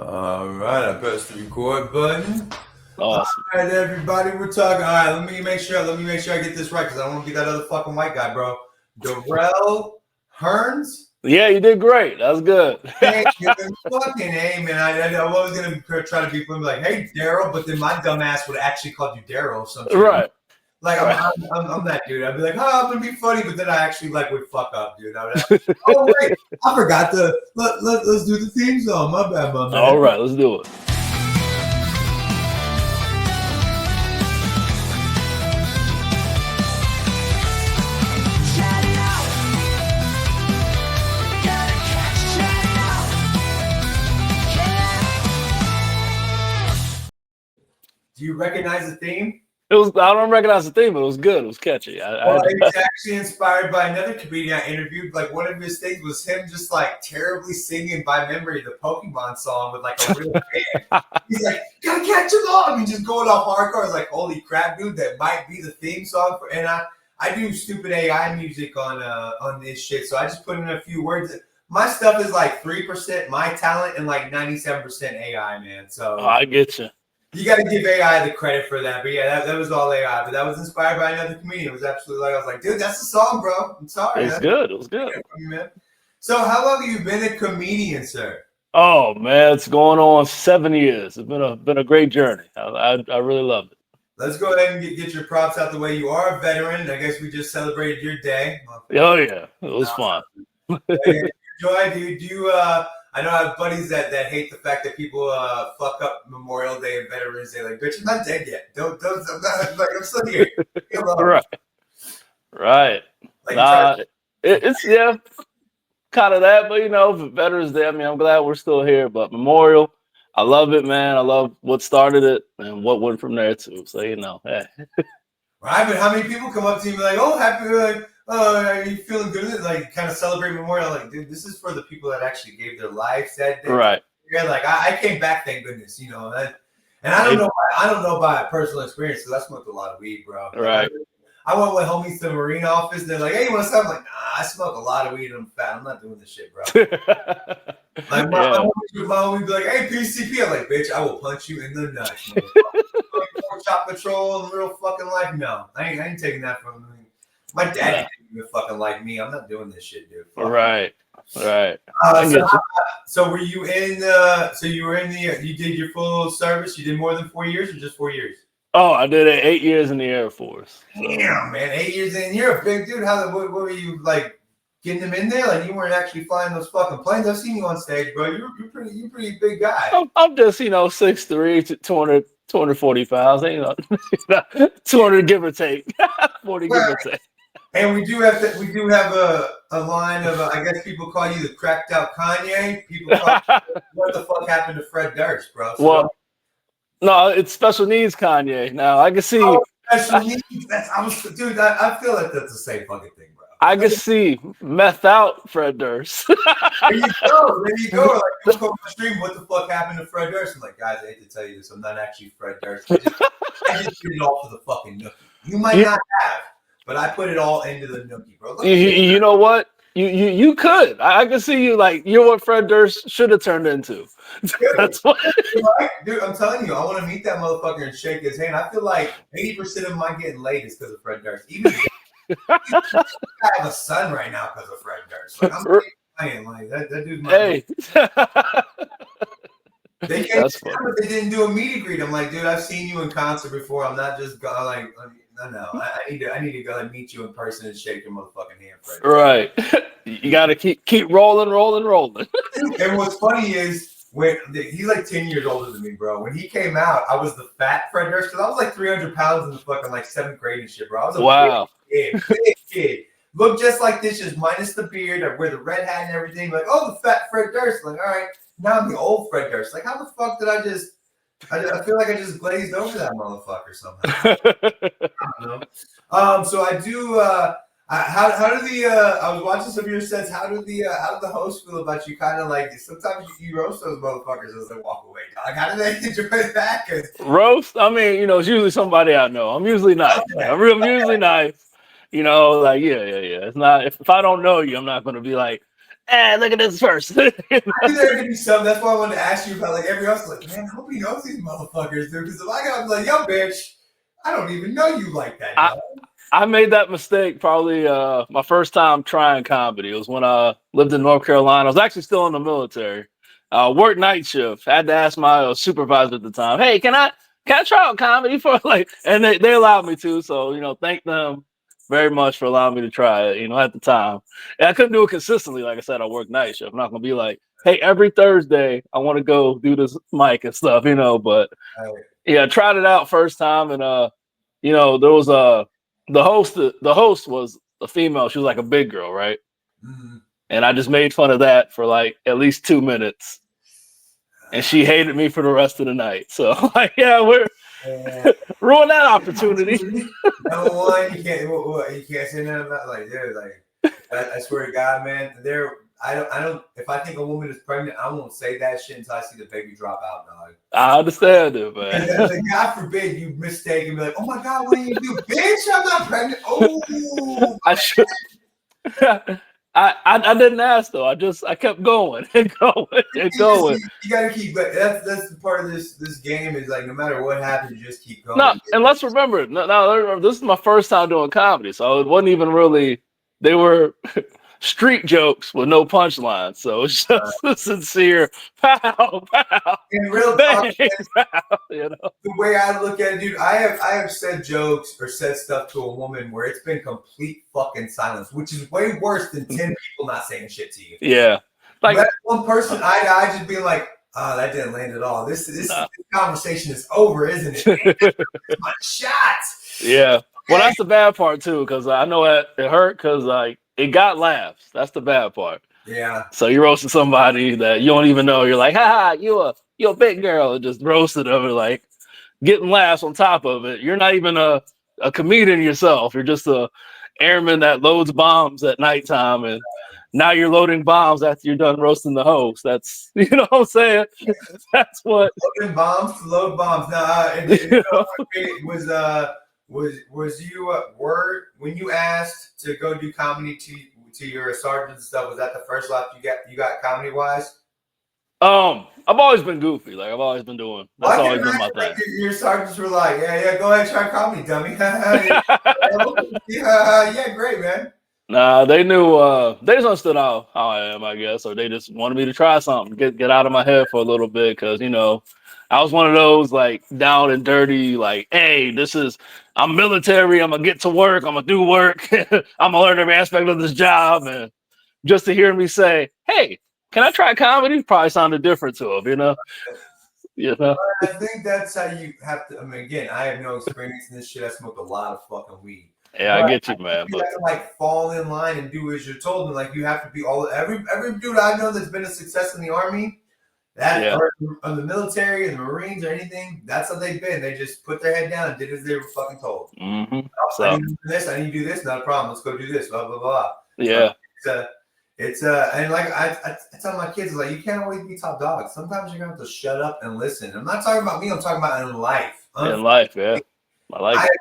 All right, I pressed the record button. Awesome. All right, everybody, we're talking. All right, let me make sure I get this right because I don't want to be that other fucking white guy, bro. Durrell Hearns. Yeah, you did great. That was good. Hey, fucking hey, man. I was gonna try to be like, hey, Daryl, but then my dumb ass would have actually called you Daryl or some shit. Right. Like Right. I'm that dude. I'd be like, oh, I'm gonna be funny, but then I actually would fuck up, dude. Oh wait, I forgot to let's do the theme song. My bad, my man. All right, let's do it. Do you recognize the theme? It was. I don't recognize the theme, but it was good. It was catchy. It's actually inspired by another comedian I interviewed. Like one of his things was him just like terribly singing by memory the Pokemon song with like a real fan. He's like, gotta catch them all, and just going off hardcore. I was like, holy crap, dude, that might be the theme song for. And I do stupid AI music on this shit, so I just put in a few words. My stuff is like 3% my talent and like 97% AI, man. So I get you. You got to give AI the credit for that. But yeah, that was all AI. But that was inspired by another comedian. It was absolutely like, I was like, dude, that's the song, bro. I'm sorry. It's good. It was good. So how long have you been a comedian, sir? Oh man, it's going on 7 years. It's been a great journey. I really love it. Let's go ahead and get your props out the way. You are a veteran. I guess we just celebrated your day. Oh yeah, it was fun. Enjoy, dude. Do you I know I have buddies that hate the fact that people fuck up Memorial Day and Veterans Day. Like, bitch, I'm not dead yet. Don't I'm not, like, I'm still here. Right. Like, it's kind of that, but Veterans Day. I mean, I'm glad we're still here. But Memorial, I love it, man. I love what started it and what went from there too. So hey. Right, but how many people come up to you and be like, "Oh, happy, are you feeling good?" Like, kind of celebrate Memorial. Like, dude, this is for the people that actually gave their lives that day. Right. Yeah, like I came back, thank goodness, and I don't know. I don't know by personal experience because I smoked a lot of weed, bro. Right. I went with homies to the Marine office. They're like, "Hey, you want to stop?" I'm like, "Nah, I smoke a lot of weed and I'm fat. I'm not doing this shit, bro." Like my homie would be like, "Hey, PCP," I'm like, "Bitch, I will punch you in the nuts." Chop patrol in real fucking life. No, I ain't taking that from me. My dad didn't even fucking like me. I'm not doing this shit, dude. Right. So were you in? So you were in the? You did your full service. You did more than 4 years, or just 4 years? Oh, I did 8 years in the Air Force. So. Damn, man, 8 years in. You're a big dude. What were you like? Getting them in there? Like you weren't actually flying those fucking planes. I've seen you on stage, bro. You're pretty big guy. I'm just 6'3", 240 pounds. 200 give or take, 40 give or take. And we do have a line of I guess people call you the cracked out Kanye. People call you, what the fuck happened to Fred Durst, bro? So well, no, it's special needs Kanye. Now I can see special needs. Dude. I feel like that's the same fucking thing, bro. I can see meth out Fred Durst. There you go. Like you go on the stream. What the fuck happened to Fred Durst? I'm like, guys, I hate to tell you this. I'm not actually Fred Durst. I just did it all for the fucking nookie. You might not have. But I put it all into the nookie, bro. You know what? You could. I can see you like you're what Fred Durst should have turned into. That's what. Dude, I'm telling you, I want to meet that motherfucker and shake his hand. I feel like 80% of my getting laid is because of Fred Durst. Even I have a son right now because of Fred Durst. Like, I'm playing like that dude's my hey. They can't. They didn't do a meet and greet. I'm like, dude, I've seen you in concert before. I'm not just going like. No. I need to go and meet you in person and shake your motherfucking hand, Fred. Right. You got to keep rolling. And what's funny is when he's like 10 years older than me, bro. When he came out, I was the fat Fred Durst because I was like 300 pounds in the fucking like 7th grade and shit, bro. I was a big kid. Look just like this, just minus the beard. I wear the red hat and everything. Like, oh, the fat Fred Durst. Like, all right, now I'm the old Fred Durst. Like, how the fuck did I just? I feel like I just glazed over that motherfucker somehow. I don't know. So I do. How do the? I was watching some of your sets. How do the hosts feel about you? Kind of like sometimes you roast those motherfuckers as they walk away. Like, how do they enjoy that? Roast? I mean, it's usually somebody I know. I'm usually nice. Okay. I'm usually nice. Like yeah. It's not if I don't know you, I'm not going to be like, look at this person. I knew there could be something. That's why I wanted to ask you about like everyone else. Like, man, I hope he knows these motherfuckers, dude. Because if I got like, yo, bitch, I don't even know you like that, dog. I made that mistake probably my first time trying comedy. It was when I lived in North Carolina. I was actually still in the military. Worked night shift. Had to ask my supervisor at the time, hey, can I try out comedy for like, and they allowed me to. So, you know, thank them very much for allowing me to try it, you know, at the time. And I couldn't do it consistently. Like I said, I work night shift. I'm not going to be like, hey, every Thursday I want to go do this mic and stuff, you know, but yeah, I tried it out first time. And, you know, there was the host was a female. She was like a big girl, right? Mm-hmm. And I just made fun of that for like at least 2 minutes. And she hated me for the rest of the night. So like, yeah, we're ruin that opportunity. Number one, you can't say nothing about like, dude, like I swear to God, man, I don't if I think a woman is pregnant, I won't say that shit until I see the baby drop out, dog. I understand it, man. Like, God forbid you mistake and be like, oh my God, what do you do? Bitch, I'm not pregnant. Oh, I should. I didn't ask though. I kept going and going and going. You gotta keep. That's the part of this game is like no matter what happens, you just keep going. No, and let's remember. No, this is my first time doing comedy, so it wasn't even really. They were street jokes with no punchlines, so it's just sincere pow. In real talk, you know? The way I look at it, dude, I have said jokes or said stuff to a woman where it's been complete fucking silence, which is way worse than 10 people not saying shit to you. Yeah, like that one person, I just being like, oh, that didn't land at all. This conversation is over, isn't it? It's my shot. Yeah. Okay. Well, that's the bad part too, because I know it hurt because like it got laughs. That's the bad part. Yeah. So you roasted somebody that you don't even know. You're like, ha, you a big girl, and just roasted them and like getting laughs on top of it. You're not even a comedian yourself. You're just a airman that loads bombs at nighttime, and now you're loading bombs after you're done roasting the host. That's, you know what I'm saying? That's what loading bombs to load bombs. Now, was you word when you asked to go do comedy to your sergeants and stuff? Was that the first laugh you got comedy wise? I've always been goofy. Like I've always been doing. That's always been my thing. Like your sergeants were like, yeah, go ahead, try comedy, dummy. Yeah, great, man. Nah, they knew. They just understood how I am, I guess, or they just wanted me to try something, get out of my head for a little bit, because you know, I was one of those like down and dirty, like, hey, I'm military. I'm gonna get to work. I'm gonna do work. I'm gonna learn every aspect of this job, and just to hear me say, hey, can I try comedy? Probably sounded different to him, you know. You know. I think that's how you have to. I mean, again, I have no experience in this shit. I smoked a lot of fucking weed. Yeah, I get you, man. You have to like fall in line and do as you're told, and like you have to be every dude I know that's been a success in the army, or in the military and the Marines or anything. That's how they've been. They just put their head down and did as they were fucking told. Mm-hmm. So I need to do this. I need to do this. Not a problem. Let's go do this. Blah blah blah. Yeah. So it's and like I tell my kids, like you can't always be top dog. Sometimes you're gonna have to shut up and listen. I'm not talking about me. I'm talking about in life. In life, yeah. I like it.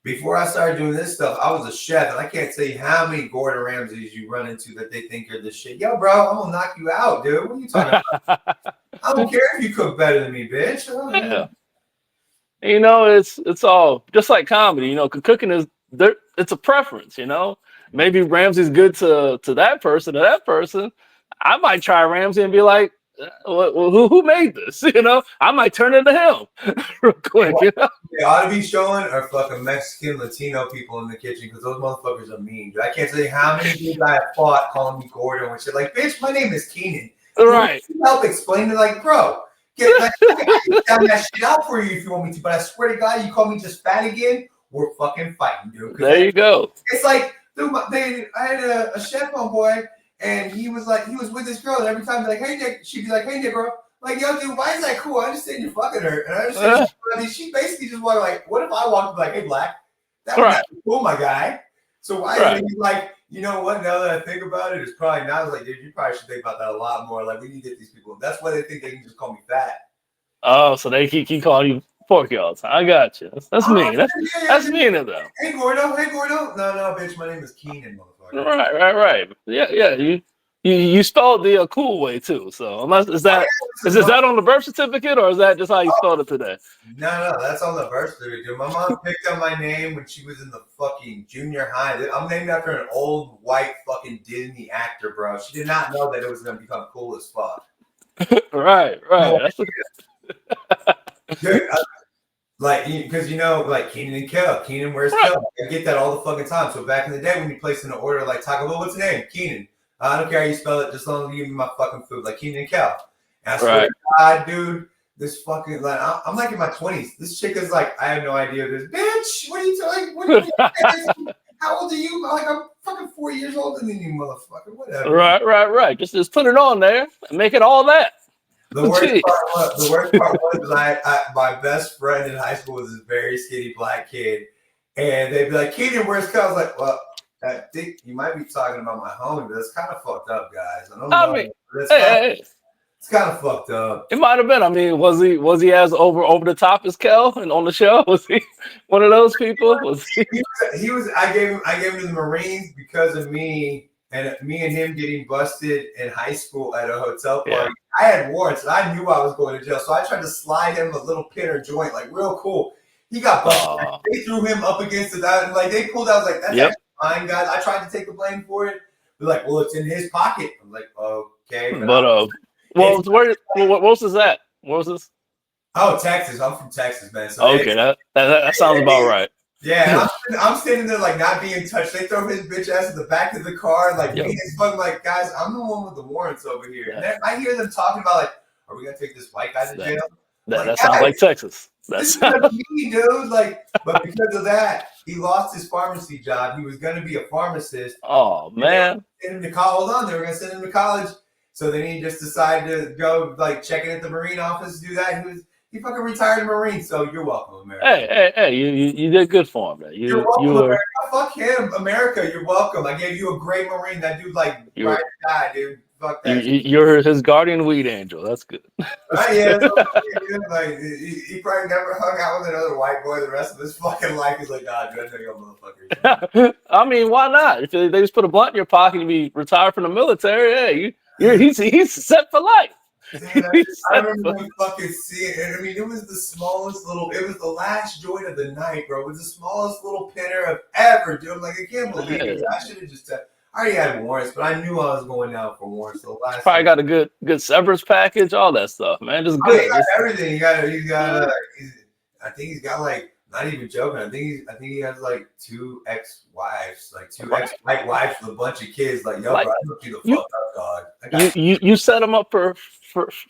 Before I started doing this stuff, I was a chef, and I can't tell you how many Gordon Ramsays you run into that they think you're the shit. Yo, bro, I'm gonna knock you out, dude. What are you talking about? I don't care if you cook better than me, bitch. Yeah. You know, it's all just like comedy. You know, cooking it's a preference. You know, maybe Ramsay's good to that person or that person. I might try Ramsay and be like, well, who made this? You know, I might turn into him real quick. You know? They ought to be showing are fucking Mexican, Latino people in the kitchen because those motherfuckers are mean. Dude. I can't tell you how many people I have fought calling me Gordon and shit. Like, bitch, my name is Keenan. Right. Can you help explain it? Like, bro, I can sound that shit out for you if you want me to. But I swear to God, you call me just fat again, we're fucking fighting, dude. There you go. It's like, dude, I had a chef on boy. And he was with this girl, and every time like, hey Nick, she'd be like, hey Nick, bro. Like, yo, dude, why is that cool? I understand you're fucking her. And I understand she basically just wanted like, what if I walked up like, hey Black, that would not be cool, my guy. So why is he like, you know what, now that I think about it, it's probably not like, dude, you probably should think about that a lot more. Like, we need to get these people. That's why they think they can just call me fat. Oh, so they keep calling you Porky all the time. I got you. That's mean. That's mean of them. Hey Gordo. No, bitch, my name is Keenan, motherfucker. Right. Yeah. You spelled the cool way too. So unless is that on the birth certificate or is that just how you spelled it today? No, that's on the birth certificate. My mom picked up my name when she was in the fucking junior high. I'm named after an old white fucking Disney actor, bro. She did not know that it was gonna become cool as fuck. Right. No, That's dude, like, because like Keenan and Kel. Keenan, where's Kel? I get that all the fucking time. So back in the day when you placed in an order like Taco Bell, what's your name? Keenan. I don't care how you spell it, just as long as you give me my fucking food, like Keenan and Kel. And I swear to God, dude, this fucking like I'm like in my 20s. This chick is like, I have no idea. This bitch, what are you doing? What are you how old are you? Like I'm fucking 4 years older than you, motherfucker. Whatever. Right. Just put it on there and make it all that. The worst part was that my best friend in high school was this very skinny black kid, and they'd be like, "Keenan, where's Kel?" I was like, "Well, I think you might be talking about my homie, but it's kind of fucked up, guys. I don't know. Mean, it's kind of fucked up. It might have been. I mean, was he as over the top as Kel and on the show? Was he one of those people? Was he? He was. I gave him to the Marines because of me and him getting busted in high school at a hotel party. Yeah. I had warrants and I knew I was going to jail, so I tried to slide him a little pin or joint, like real cool. He got busted. They threw him up against it, and like they pulled out. I was like, "That's actually fine, guys." I tried to take the blame for it. They're like, "Well, it's in his pocket." I'm like, "Okay." But well, what was that? What was this? Oh, Texas. I'm from Texas, man. So okay, that sounds about right. Yeah, I'm standing there like not being touched. They throw his bitch ass in the back of the car, like me and his fucking like, guys, I'm the one with the warrants over here. Yeah. And I hear them talking about like, are we gonna take this white guy to jail? That sounds like Texas. This is me, dude. Like, but because of that, he lost his pharmacy job. He was gonna be a pharmacist. Oh man. Send him to college. Hold on, they were gonna send him to college. So then he just decided to go like check in at the Marine office to do that. He fucking retired a Marine, so you're welcome, America. Hey, you did good for him, man. You're welcome, America. Fuck him, America. You're welcome. I gave you a great Marine. That dude, like, right to die, dude. Fuck that. You're his guardian weed angel. That's good. Right, yeah. Like, he probably never hung out with another white boy the rest of his fucking life. He's like, nah, dude, I know y'all motherfuckers. I mean, why not? If they just put a blunt in your pocket and be retired from the military, he's set for life. Dude, I remember when fucking seeing it. I mean, it was the smallest little. It was the last joint of the night, bro. It was the smallest little pinner I've ever, dude. I'm like, I can't believe it. I should have just. I already had warrants, but I knew I was going down for warrants. So last probably got a good severance package, all that stuff, man. Just good. He got everything. He's got. I think he's got like. Not even joking. I think he has like 2 ex-wives, like 2 ex-white wives with a bunch of kids. Like, yo, like, bro, I hook you the fuck up, dog. You set him up for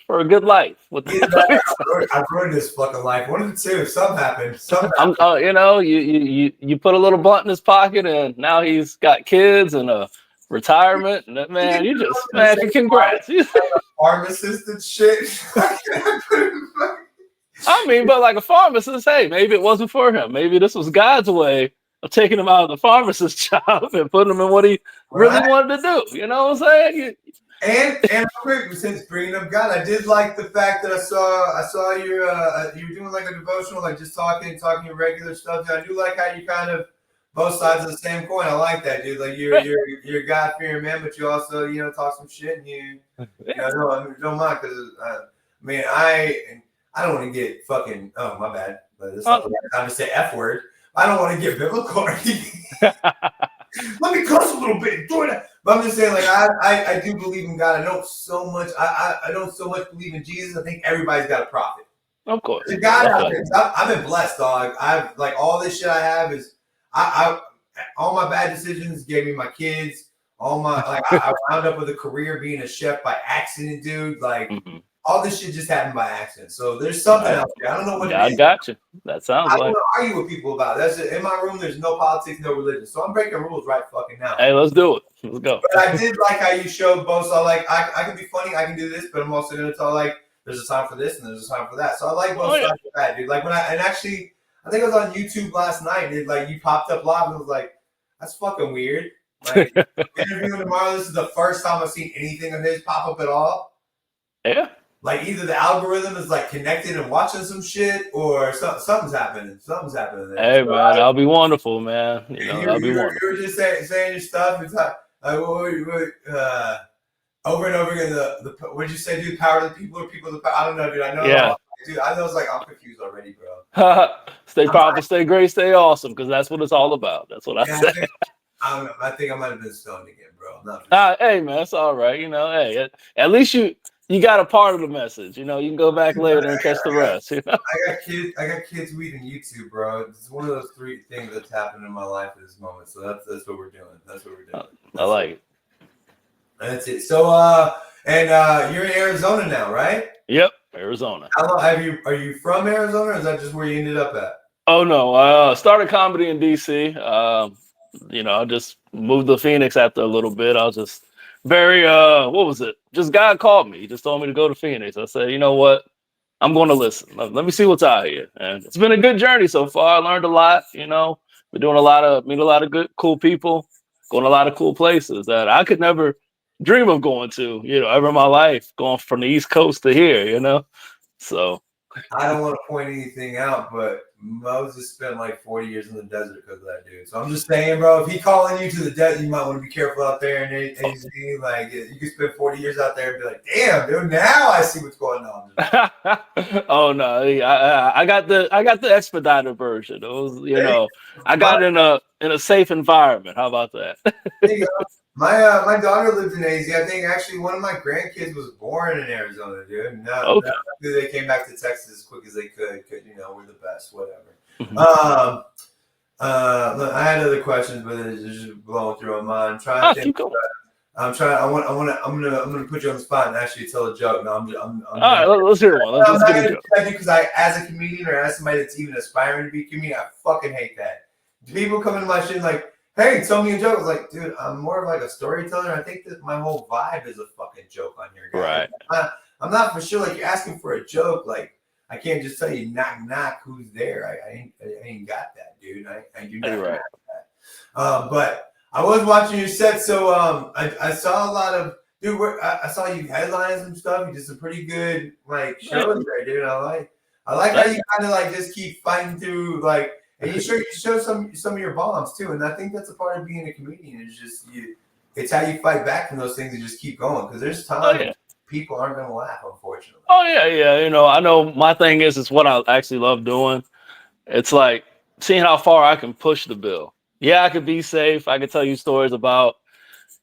a good life. With I ruined his fucking life. One of the two. Something happened. You put a little blunt in his pocket, and now he's got kids and a retirement. And man, you just congrats. Pharmacist and shit. I mean, but like a pharmacist, hey, maybe it wasn't for him. Maybe this was God's way of taking him out of the pharmacist job and putting him in what he really wanted to do. You know what I'm saying? And quick, since bringing up God, I did like the fact that I saw you were doing like a devotional, like just talking your regular stuff. I do like how you kind of both sides of the same coin. I like that, dude. Like you're a God-fearing man, but you also talk some shit and you don't mind because man, I don't want to get fucking, oh, my bad. But it's not the right time to say F word. I don't want to get biblical or anything. Let me cuss a little bit. But I'm just saying, like, I do believe in God. I don't so much believe in Jesus. I think everybody's got a prophet. Of course. There's God out there. I've been blessed, dog. I've, like, all this shit I have is, all my bad decisions gave me my kids. All my, like, I wound up with a career being a chef by accident, dude. Like, all this shit just happened by accident. So there's something out there. I don't know what it is. I got you. That sounds like. I don't argue with people about it. That's it. In my room, there's no politics, no religion. So I'm breaking rules right fucking now. Hey, let's do it. Let's go. But I did like how you showed both. So like, I can be funny. I can do this, but I'm also going to tell like, there's a time for this and there's a time for that. So I like both sides of that, dude. Like when actually, I think I was on YouTube last night. Dude, like you popped up live and was like, that's fucking weird. Like interviewing tomorrow. This is the first time I've seen anything of his pop up at all. Yeah. Like either the algorithm is like connected and watching some shit, or something's happening. Something's happening there. Hey, so man, that'll be wonderful, man. That'll be wonderful. You were just saying your stuff. It's like over and over again. What did you say, dude? Power to the people or people to the power? I don't know, dude. I know. Yeah. Dude, I know. It's like I'm confused already, bro. Stay powerful, stay great, stay awesome, because that's what it's all about. That's what I say. I think I might have been stoned again, bro. Not hey man, it's all right. Hey, at least you got a part of the message. You can go back later and catch the rest. I got kids, weed, and YouTube, bro. It's one of those three things that's happened in my life at this moment. So that's what we're doing. That's what we're doing. I like it. That's it. So and you're in Arizona now, right? Yep, Arizona. How long are you from Arizona, or is that just where you ended up at? Oh no, started comedy in DC. I just moved to Phoenix after a little bit. I was just very what was it? Just God called me. He just told me to go to Phoenix. I said, you know what? I'm going to listen. Let me see what's out here. And it's been a good journey so far. I learned a lot, We're doing meet a lot of good, cool people, going to a lot of cool places that I could never dream of going to, ever in my life, going from the East Coast to here, So I don't want to point anything out, but Moses spent like 40 years in the desert because of that dude. So I'm just saying, bro, if he calling you to the desert, you might want to be careful out there. And like, you could spend 40 years out there and be like, damn, dude, now I see what's going on. Oh no, I got the expedited version. It was, I got it in a safe environment. How about that? There you go. My daughter lived in AZ. I think actually one of my grandkids was born in Arizona, dude. No, they came back to Texas as quick as they could. We're the best, whatever. Mm-hmm. Look, I had other questions, but it's just blowing through my mind. I'm trying to think. I'm gonna put you on the spot and actually tell a joke. No, I'm all right, let's hear one. Let's get a joke. Because as a comedian or as somebody that's even aspiring to be a comedian, I fucking hate that. People come into my shit like, hey, tell me a joke. I was like, dude, I'm more of like a storyteller. I think that my whole vibe is a fucking joke on here, guys. Right. I'm not for sure. Like, you're asking for a joke. Like, I can't just tell you knock knock who's there. I ain't got that, dude. I do not have that. But I was watching your set, so I saw a lot of dude. I saw you headlines and stuff. You did some pretty good like shows there, dude. I like how you kind of like just keep fighting through like. And you show some of your bombs too, and I think that's a part of being a comedian. Is just it's how you fight back from those things and just keep going. Because there's times people aren't going to laugh, unfortunately. Oh yeah. I know my thing is what I actually love doing. It's like seeing how far I can push the bill. Yeah, I could be safe. I could tell you stories about,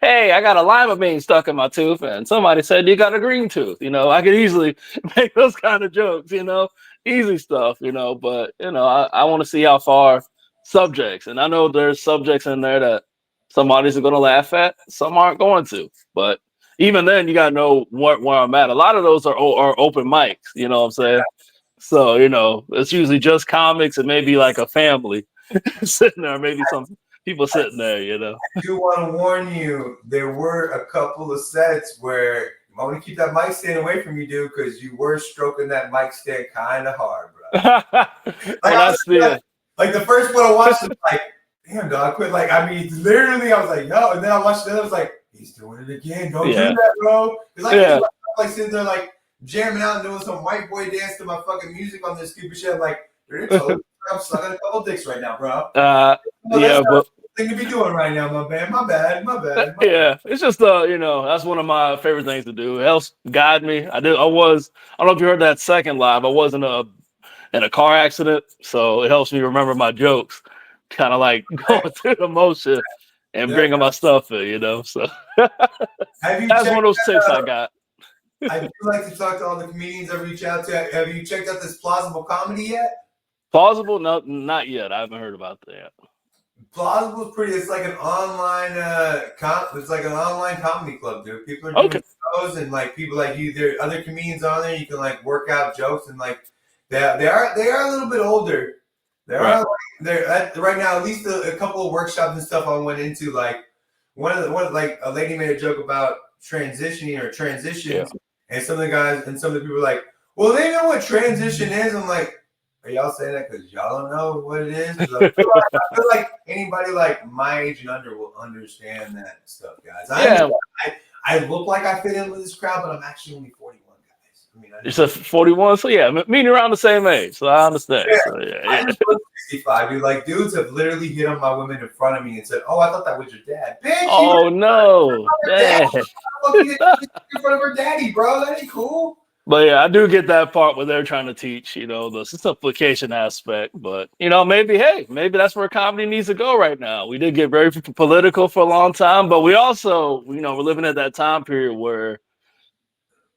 hey, I got a lima bean stuck in my tooth, and somebody said you got a green tooth. I could easily make those kind of jokes. Easy stuff, but I want to see how far subjects, and I know there's subjects in there that some audience are going to laugh at, some aren't going to, but even then you got to know where I'm at. A lot of those are open mics, you know what I'm saying? So, it's usually just comics and maybe like a family sitting there, maybe some people sitting there, I do want to warn you, there were a couple of sets where I want to keep that mic stand away from you, dude, because you were stroking that mic stand kind of hard, bro. Like the first one I watched was like, damn, dog, quit. Like, I mean, literally, I was like, no. And then I watched it, I was like, he's doing it again. Don't do that, bro. It's like sitting there, like, jamming out and doing some white boy dance to my fucking music on this stupid shit. I'm like, dude, I'm sucking a couple dicks right now, bro. But thing to be doing right now, my bad. My bad. Yeah, it's just that's one of my favorite things to do. It helps guide me. I don't know if you heard that second live. I was in a car accident, so it helps me remember my jokes, kind of like going through the motion and bringing my stuff in, So that's one of those tips I got. I do like to talk to all the comedians I reach out to. Have you checked out this Plausible Comedy yet? Plausible? No, not yet. I haven't heard about that yet. Plausible is pretty. It's like an online it's like an online comedy club, dude. People are doing shows and like people like you. There are other comedians on there. You can like work out jokes and like they are a little bit older. They're right now at least a couple of workshops and stuff I went into. Like one like a lady made a joke about transitioning or transitions, and some of the guys and some of the people were like, well, they know what transition is. I'm like, are y'all saying that because y'all don't know what it is? I feel like anybody like my age and under will understand that stuff, guys. I look like I fit in with this crowd, but I'm actually only 41, guys. I mean, You said 41, so yeah, meaning around the same age, so I understand. Yeah, So, I just look 65, dude. Like, dudes have literally hit on my women in front of me and said, "Oh, I thought that was your dad." Bitch, oh no, dad. dang. Fuck you in front of her daddy, bro. That ain't cool. But yeah, I do get that part where they're trying to teach, the simplification aspect. But maybe that's where comedy needs to go right now. We did get very political for a long time, but we also, we're living at that time period where,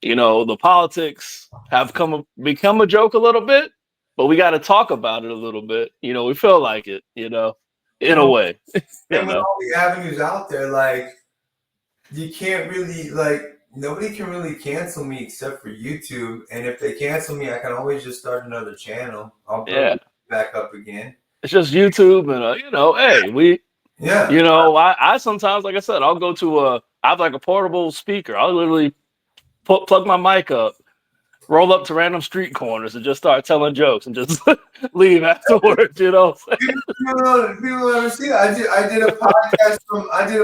the politics have become a joke a little bit, but we got to talk about it a little bit. We feel like it, in a way. And with all the avenues out there, like, you can't really, like, nobody can really cancel me except for YouTube. And if they cancel me, I can always just start another channel. I'll put it back up again. It's just YouTube, and hey, I sometimes, like I said, I'll go to I have like a portable speaker. I'll literally plug my mic up, roll up to random street corners, and just start telling jokes and just leave afterwards. People never see that. I did a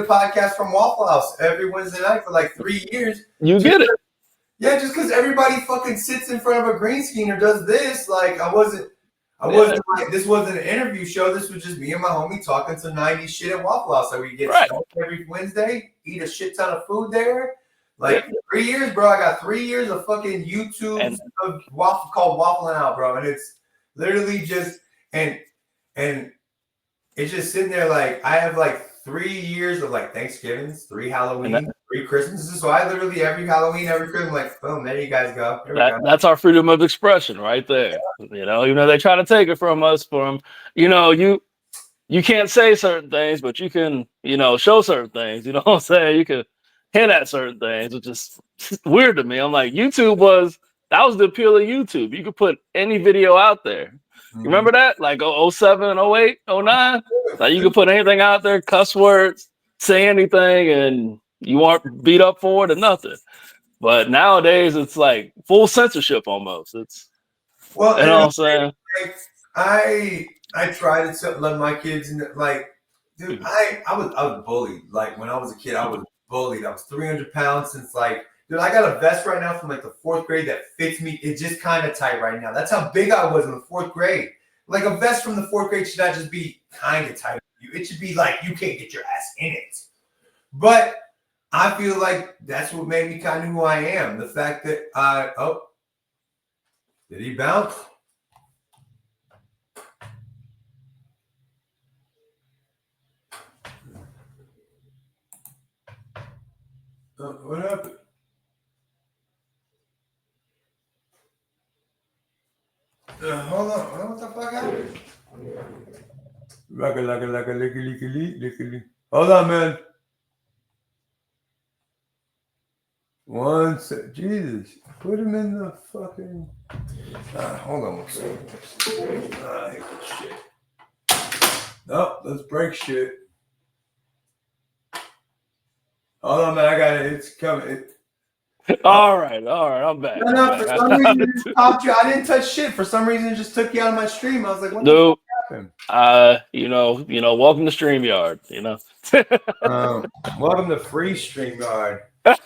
podcast from Waffle House every Wednesday night for like 3 years. You get it. Yeah, just because everybody fucking sits in front of a green screen or does this, like I wasn't like, this wasn't an interview show. This was just me and my homie talking some 90s shit at Waffle House. Like we get stoned every Wednesday, eat a shit ton of food there. Like 3 years, bro. I got 3 years of fucking YouTube of called WafflN OUT, bro. And it's literally just and it's just sitting there like I have like 3 years of like Thanksgivings, 3 Halloween, 3 Christmases. So I literally every Halloween, every Christmas, like, boom, there you guys go. That's our freedom of expression right there. Even though they try to take it from us, you can't say certain things, but you can, show certain things. You know what I'm saying? You can hint at certain things, which is weird to me. I'm like, that was the appeal of YouTube. You could put any video out there. You remember that? Like 07, 08, 09? Like you could put anything out there, cuss words, say anything, and you aren't beat up for it or nothing. But nowadays it's like full censorship almost. It's you know what I'm saying? Like, I try to let my kids like, dude, I was bullied. Like when I was a kid, I was bullied. I was 300 pounds since like, dude, I got a vest right now from like the 4th grade that fits me. It's just kind of tight right now. That's how big I was in the 4th grade. Like a vest from the 4th grade should not just be kind of tight. It should be like you can't get your ass in it. But I feel like that's what made me kind of who I am. The fact that did he bounce? What happened? Hold on. What the fuck happened? Lickety. Hold on, man. One sec. Jesus. Put him in the fucking. Hold on one second. Shit. No, let's break shit. Hold on, man. I got it. It's coming. All right. I'm back. No, for some reason it just popped you. I didn't touch shit. For some reason it just took you out of my stream. I was like, what the fuck happened? Welcome to StreamYard, welcome to free StreamYard. Let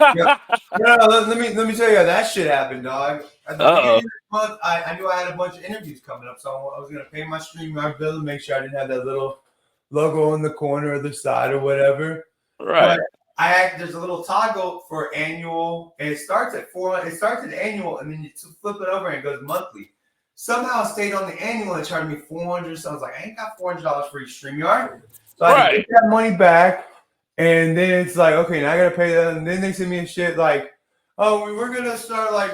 me tell you how that shit happened, dog. At the beginning of the month, I knew I had a bunch of interviews coming up, so I was gonna pay my StreamYard bill and make sure I didn't have that little logo in the corner or the side or whatever. Right. But there's a little toggle for annual, and it starts at $400. It starts at annual, and then you flip it over and it goes monthly. Somehow I stayed on the annual and charged me $400. So I was like, I ain't got $400 for each StreamYard. So I had to get that money back. And then it's like, okay, now I gotta pay that. And then they send me a shit like, oh, we're gonna start like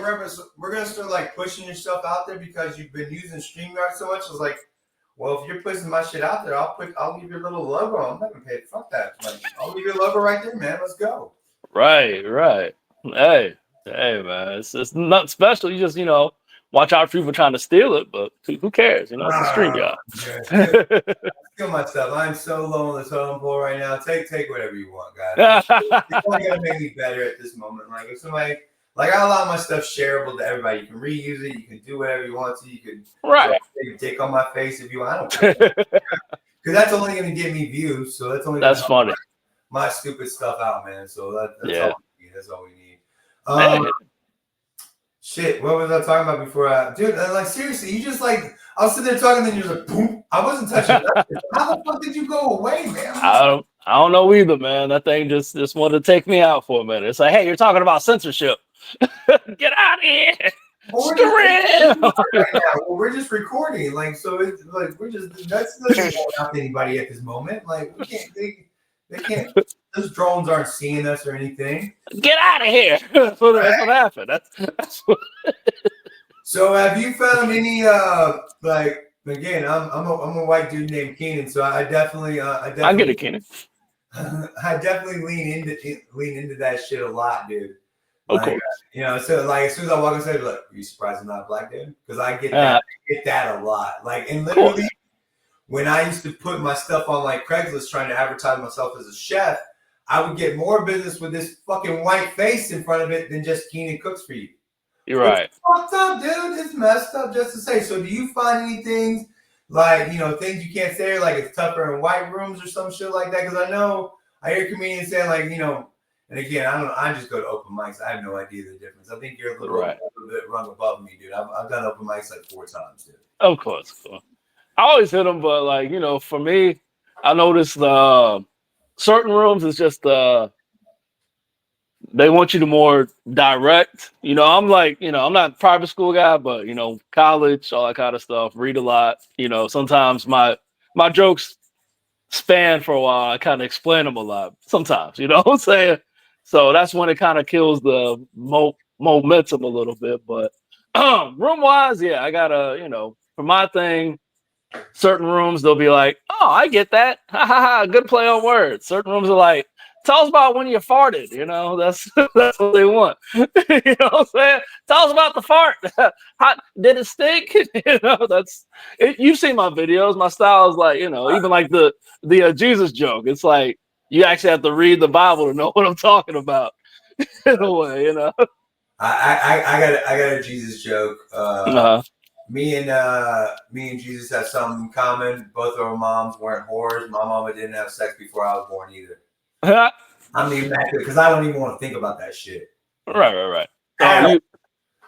pushing your stuff out there because you've been using StreamYard so much. I was like, well, if you're pushing my shit out there, I'll leave your little logo. I'm not gonna pay it. Fuck that. Like, I'll leave your logo right there, man. Let's go. Right. Hey, man, it's not special. You just watch out for people trying to steal it, but who cares? It's a StreamYard. I feel myself. I'm so low on the totem pole right now. Take whatever you want, guys. It's only gonna make me better at this moment. Like if somebody, like I allow my stuff shareable to everybody. You can reuse it. You can do whatever you want to. You can take a dick on my face if you want. I don't care. Because that's only gonna give me views. So that's funny. My stupid stuff out, man. So that's all we need. That's all we need. Shit, what was I talking about before? Dude, like seriously, you just like I was sitting there talking, then you're like, boom. I wasn't touching nothing. How the fuck did you go away, man? I don't know either, man. That thing just wanted to take me out for a minute. It's like, hey, you're talking about censorship. Get out of here. Well, right now. Well, we're just recording, like, so it's like we're just that's nothing going out to anybody at this moment. Like, we can't, they can't. Those drones aren't seeing us or anything. Get out of here. That's what happened. That's what... So, have you found any like again? I'm a white dude named Keenan, so I definitely I get it, Keenan. I definitely lean into that shit a lot, dude. Of like, course. You know, so like as soon as I walk inside, like, are you surprised I'm not a black dude? Because I get that a lot. Like, and literally, when I used to put my stuff on like Craigslist trying to advertise myself as a chef, I would get more business with this fucking white face in front of it than just Keenan cooks for you. You're right. It's fucked up, dude. It's messed up just to say. So do you find any things like, you know, things you can't say, like it's tougher in white rooms or some shit like that? Because I hear comedians saying like, you know, and again, I just go to open mics. I have no idea the difference. I think you're a little bit rung above me, dude. I've done open mics like 4 times, dude. Of course. I always hit them, but like, you know, for me, I noticed certain rooms is just they want you to more direct. You know, I'm like, you know, I'm not a private school guy, but you know, college, all that kind of stuff, read a lot. You know, sometimes my jokes span for a while. I kind of explain them a lot sometimes, you know what I'm saying? So that's when it kind of kills the momentum a little bit. But room wise, yeah, I gotta, you know, for my thing, certain rooms they'll be like, oh, I get that. Ha ha ha, good play on words. Certain rooms are like, tell us about when you farted, you know, that's what they want. You know what I'm saying? Tell us about the fart. How did it stink? You know, that's it. You've seen my videos. My style is like, you know, even like the Jesus joke. It's like you actually have to read the Bible to know what I'm talking about. In a way, you know. I got a Jesus joke. Me and Jesus have something in common. Both of our moms weren't whores. My mama didn't have sex before I was born either. I'm the immaculate because I don't even want to think about that shit. Right.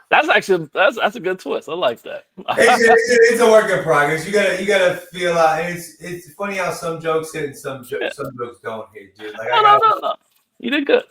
That's actually that's a good twist. I like that. It's a work in progress. You gotta feel out. It's funny how some jokes hit and some jokes don't hit, dude. Like no. You did good.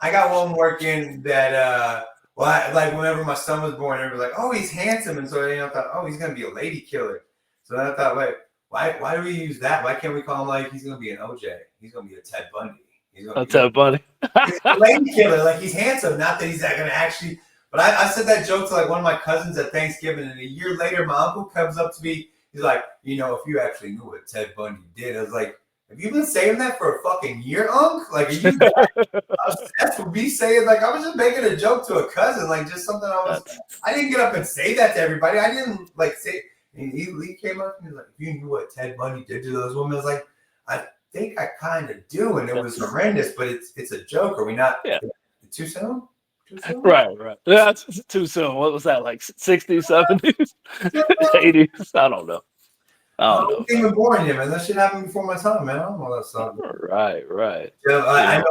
I got one working that like whenever my son was born, everybody was like, oh, he's handsome, and so I thought, oh, he's gonna be a lady killer. So then I thought, wait, why do we use that? Why can't we call him like he's gonna be an OJ? He's gonna be a Ted Bundy. He's gonna be Ted Bundy. He's a lady killer. Like he's handsome. Not that he's not gonna actually. But I said that joke to like one of my cousins at Thanksgiving, and a year later, my uncle comes up to me. He's like, you know, if you actually knew what Ted Bundy did, I was like, have you been saying that for a fucking year, Unc? Like, are you obsessed with me saying, like, I was just making a joke to a cousin, like, just something I didn't get up and say that to everybody. I didn't, like, say, and he came up and he was like, if you knew what Ted Bundy did to those women, I was like, I think I kind of do, and it was horrendous, but it's a joke. Are we not too soon? Right. Yeah, it's too soon. What was that, like 60s, 70s, 80s? I don't know. I wasn't even born yet, man. That shit happened before my time, man. I don't know that stuff. Right. Yeah, I know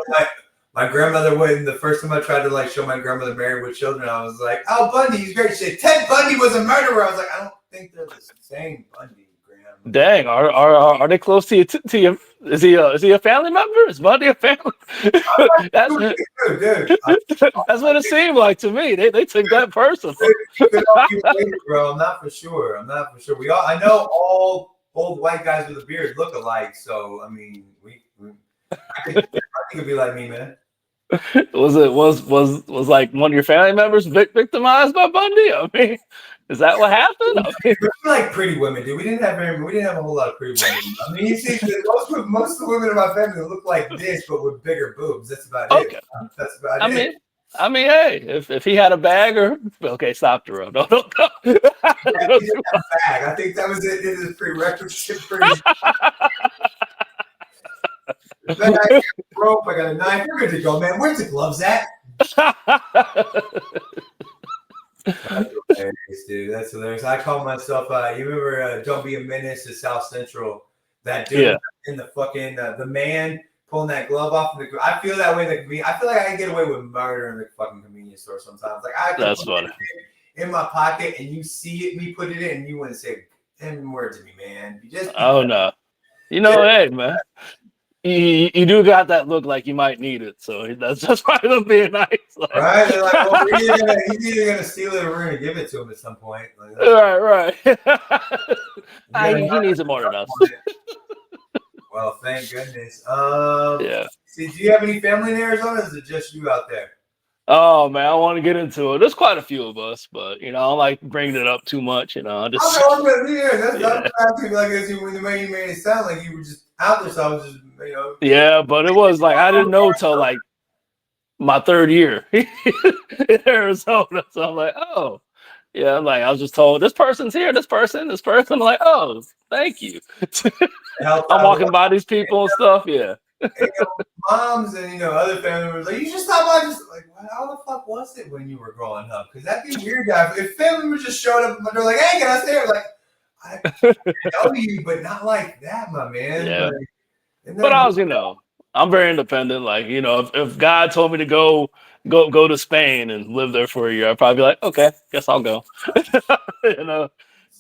my grandmother went. The first time I tried to like show my grandmother Married with Children, I was like, "Oh, Bundy, he's great shit." Ted Bundy was a murderer. I was like, I don't think they're the same Bundy. Dang, are they close to you? Is he a family member? Is Bundy a family? That's what it seemed like to me. They took that personal. Bro, I'm not for sure. I know all old white guys with a beard look alike. So I mean, I think it'd be like me, man. Was like one of your family members victimized by Bundy? I mean, is that what happened? I mean, we're like pretty women, dude. We didn't have a whole lot of pretty women. I mean, you see, most of the women in my family look like this, but with bigger boobs. That's about it. That's about it. I mean, hey, if he had a bag stop the road. No. He didn't have a bag. I think that was it. It is prerequisite. I got a rope. I got a knife. We're good to go, man. Where's the gloves at? That's hilarious, dude. That's hilarious. I call myself. You remember? Don't Be a Menace to South Central. That dude in the fucking the man pulling that glove off. I feel that way. I feel like I can get away with murder in the fucking convenience store sometimes. Like I That's funny. In my pocket, and you see it, me put it in, and you wouldn't say 10 words to me, man. You just oh no, hey man, you do got that look like you might need it, so that's just part of being nice. Like, right? They're like, well, he's either gonna steal it or we're gonna give it to him at some point. Like, right. He needs it more than us. Well, thank goodness. Yeah. See, do you have any family in Arizona? Or is it just you out there? Oh man, I want to get into it. There's quite a few of us, but I don't like bringing it up too much. That's like the way you made it sound like you were just out there. So I was just, Yeah, but it was like I didn't know till like my third year in Arizona. So I'm like, oh, yeah. Like I was just told this person's here, this person. I'm like, oh, thank you. I'm walking by these people and stuff. Yeah. Moms and other family members like, you just stop by, just like, how the fuck was it when you were growing up? Because that'd be weird, guys. If family members just showed up, they're like, hey, can I stay? Like, I know you, but not like that, my man. Yeah. But I was, I'm very independent. Like, if God told me to go to Spain and live there for a year, I'd probably be like, okay, guess I'll go.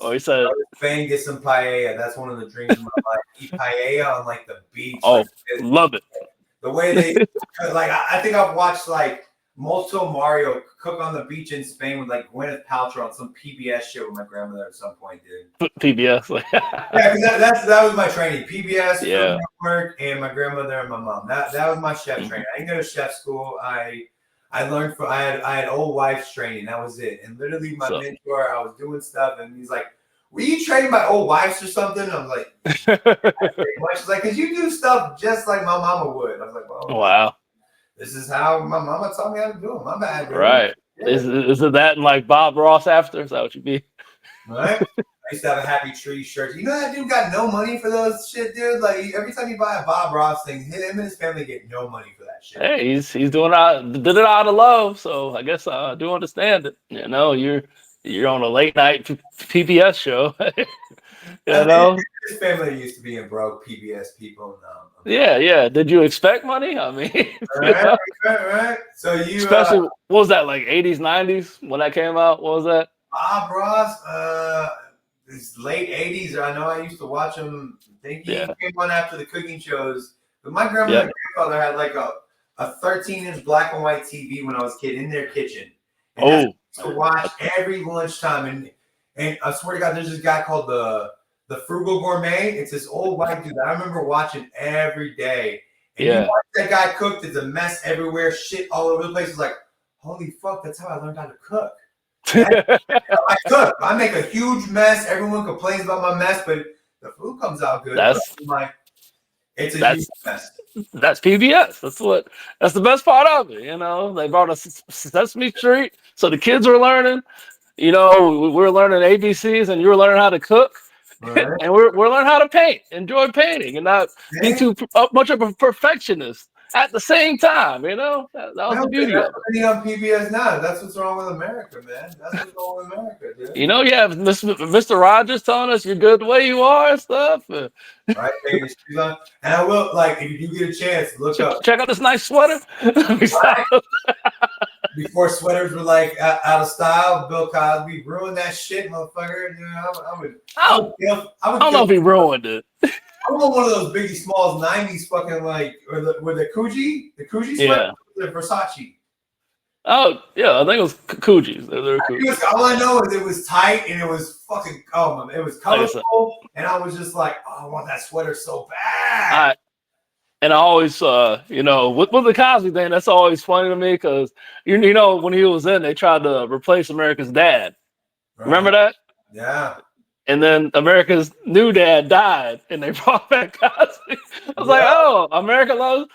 Or he said, Spain, get some paella. That's one of the dreams of my life. Eat paella on like the beach. Oh, love it. The way they like, I think I've watched like multiple Mario cook on the beach in Spain with like Gwyneth Paltrow on some PBS shit with my grandmother at some point, dude. PBS, yeah, because that was my training. PBS, yeah. Food Network, and my grandmother and my mom. That was my chef training. I didn't go to chef school. I learned from I had old wife's training. That was it. And literally my mentor, I was doing stuff, and he's like, were you trained by old wives or something? I'm like, she's like, because you do stuff just like my mama would. I was like, well, wow. This is how my mama taught me how to do it. My bad. Really. Right. Yeah. Is it that and like Bob Ross after? Is that what you be? Right. I used to have a Happy Tree shirt. You know that dude got no money for those shit, dude? Like every time you buy a Bob Ross thing, him and his family get no money for that shit. Hey, he's doing did it out of love, so I guess I do understand it. You're on a late night PBS show. His family used to be in broke PBS people. Yeah. Did you expect money? I mean, right. So especially what was that, like 80s, 90s when that came out? What was that? Bob Ross, it's late 80s. I know I used to watch him. I think he came on after the cooking shows. But my grandmother and grandfather had like a 13-inch black and white TV when I was a kid in their kitchen. And I used to watch every lunchtime. And I swear to God, there's this guy called the Frugal Gourmet. It's this old white dude that I remember watching every day. And you watch that guy cook, there's a mess everywhere, shit all over the place. It's like, holy fuck, that's how I learned how to cook. I cook. I make a huge mess. Everyone complains about my mess, but the food comes out good. It's a huge mess. That's PBS. That's the best part of it. They brought us Sesame Street, so the kids were learning. We're learning ABCs, and you were learning how to cook. Right. And we're learning how to paint, enjoy painting, and not be too much of a perfectionist at the same time. That was the beauty of it. On PBS now. That's what's wrong with America, man. That's what's wrong with America, dude. You have Mr. Rogers telling us you're good the way you are and stuff. Right, and I will, like, if you do get a chance, look up. Check out this nice sweater. Before sweaters were like out of style, Bill Cosby ruined that shit, motherfucker. I don't know if he ruined it. I want one of those Biggie Smalls '90s fucking like, with the Coogee sweater, the Versace. Oh yeah, I think it was Coogee. All I know is it was tight and it was fucking it was colorful, and I was just like, oh, I want that sweater so bad. And I always, with the Cosby thing, that's always funny to me because, when he was in, they tried to replace America's dad. Right. Remember that? Yeah. And then America's new dad died, and they brought back Cosby. I was like, oh, America loves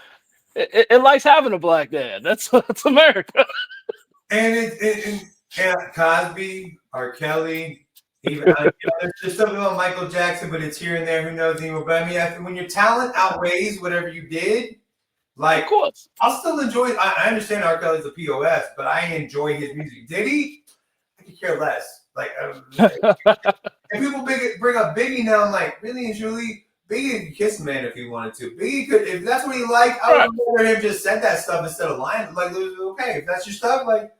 it likes having a black dad. That's America. And Cosby, R. Kelly. Even there's something about Michael Jackson, but it's here and there. Who knows anymore? But I mean, when your talent outweighs whatever you did, like, of course, I'll still enjoy it. I understand R. Kelly's a POS, but I enjoy his music. Did he? I could care less. Like, and people bring up Biggie now. I'm like, really and truly, Biggie could kiss a man if he wanted to. Biggie could, if that's what he liked, I would rather him just said that stuff instead of lying. Like, okay, if that's your stuff, like,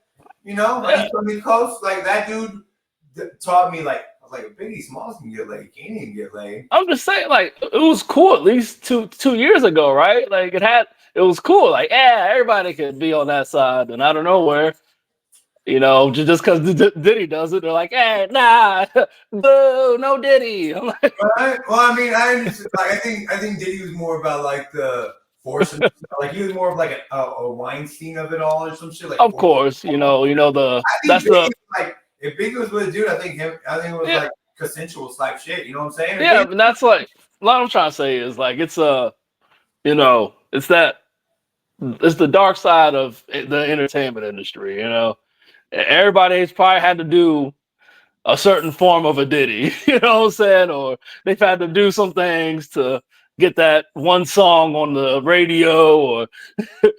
you know, like you from the coast, like that dude taught me, like, I was like, Biggie Smalls can get laid, he didn't get laid. I'm just saying, like, it was cool at least two years ago, right? Like, it was cool. Like, yeah, everybody could be on that side, and out of nowhere, you know, just because Diddy does it, they're like, hey, nah, boo, no Diddy. I'm like, right? Well, I mean, I understand. Like, I think Diddy was more about like the force, like he was more of like a Weinstein of it all or some shit. Like, of course, you know that's Biggie, like if Biggie was with a dude, I think it was like consensual type shit. You know what I'm saying? Yeah, and that's like what I'm trying to say is like it's you know, it's the dark side of the entertainment industry. You know, everybody's probably had to do a certain form of a Diddy, you know what I'm saying? Or they've had to do some things to get that one song on the radio or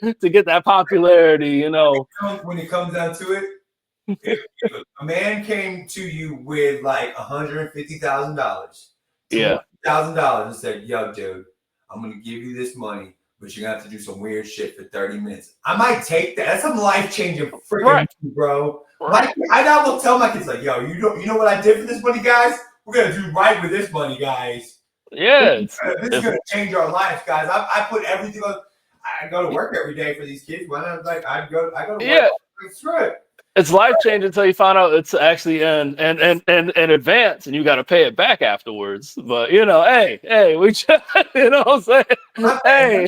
to get that popularity, you know. When it comes down to it, if a man came to you with like $150,000, $200,000 and said, yo, dude, I'm going to give you this money, but you're going to have to do some weird shit for 30 minutes. I might take that. That's some life-changing freaking bro. Right. I will tell my kids, like, yo, you know what I did for this money, guys? We're going to do right with this money, guys. Yeah. This is going to change our lives, guys. I put everything on. I go to work every day for these kids. Why not? Like, I go to work. Yeah. Screw it. It's life changing until you find out it's actually in advance and you got to pay it back afterwards. But you know, hey, we just, you know what I'm saying? Hey,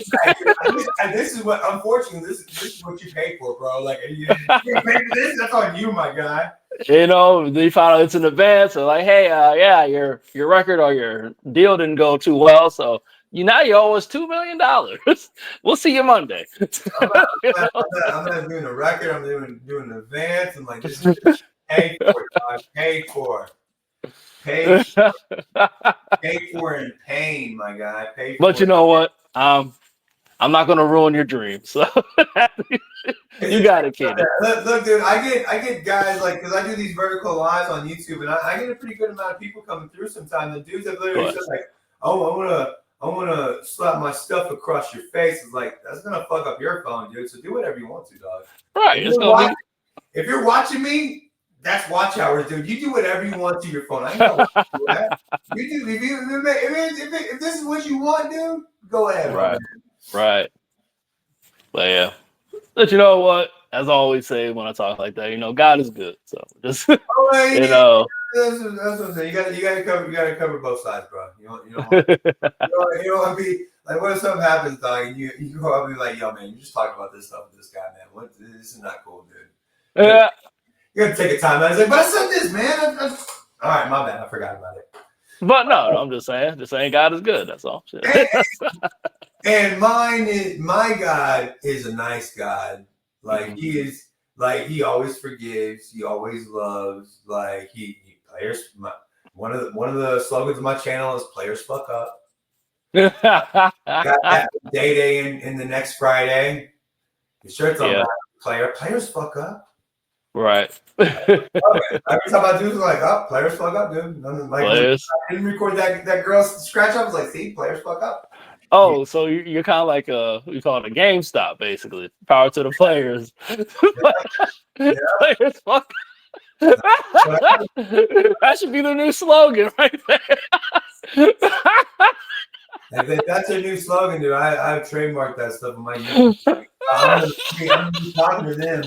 and this is what, unfortunately, this is what you pay for, bro. Like, you pay for this, that's on you, my guy. You know, they found out it's in advance. They're like, hey, yeah, your record or your deal didn't go too well, so you owe us $2 million. We'll see you Monday. I'm not doing a record. I'm doing an advance. I'm like, this is paid for, dog. Paid for in pain, my guy. Paid but for. You know what? I'm not gonna ruin your dream. So you got it, kid. Look, dude, I get guys like, because I do these vertical lives on YouTube, and I get a pretty good amount of people coming through sometimes. And dudes have literally said like, oh, I wanna slap my stuff across your face. It's like, that's gonna fuck up your phone, dude. So do whatever you want to, dog. Right. If you're watching me, that's watch hours, dude. You do whatever you want to your phone. I ain't gonna watch you that. You do if this is what you want, dude, go ahead. Right. But yeah. But you know what? As I always say when I talk like that, you know, God is good. So just you know. That's what I'm saying. You gotta cover both sides, bro. You don't want to be like, what if something happens, dog, and you go up and be like, yo, man, you just talked about this stuff with this guy, man. This is not cool, dude. Yeah. You gotta take a time. I was like, but I said this, man. All right, my bad. I forgot about it. But no, I'm just saying God is good. That's all. And my God is a nice God. Like he is, like he always forgives. He always loves. Like he players. One of the slogans of my channel is "Players fuck up." Got that day in the next Friday. The shirt's on players fuck up. Right. Every time I do, it's like, oh, players fuck up, dude. Like, I didn't record that girl's scratch up. I was like, see, players fuck up. Oh, so you're kind of like we call it a GameStop, basically. Power to the players. Players fuck. That should be the new slogan right there. If that's a new slogan, dude, I've trademarked that stuff in my YouTube. I'm gonna be talking to them.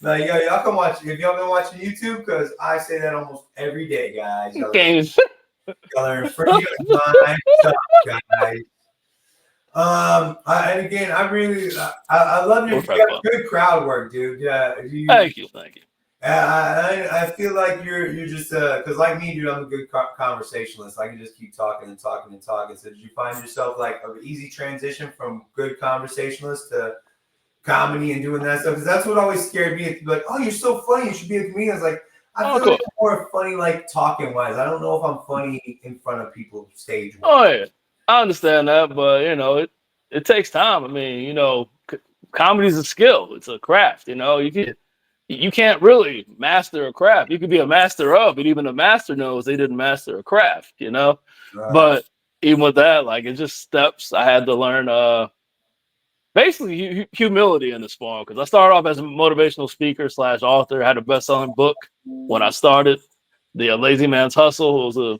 Like, yo, y'all can watch if y'all been watching YouTube, because I say that almost every day, guys. Games. Y'all are free my stuff, guys. And again, I love you. You got good crowd work, dude. Yeah. Thank you. I feel like you're just because like me, dude, I'm a good conversationalist. I can just keep talking and talking and talking. So did you find yourself like an easy transition from good conversationalist to comedy and doing that stuff? Because that's what always scared me. It's like, oh, you're so funny, you should be a comedian. I was like, I feel like I'm more funny like talking wise. I don't know if I'm funny in front of people stage wise. Oh yeah, I understand that, but you know, it takes time. I mean, you know, comedy is a skill. It's a craft. You know, you can't really master a craft. You could be a master of it. Even a master knows they didn't master a craft, you know? Right. But even with that, like it's just steps I had to learn. Basically humility in this form, because I started off as a motivational speaker / author. I had a best-selling book when I started. The Lazy Man's Hustle. It was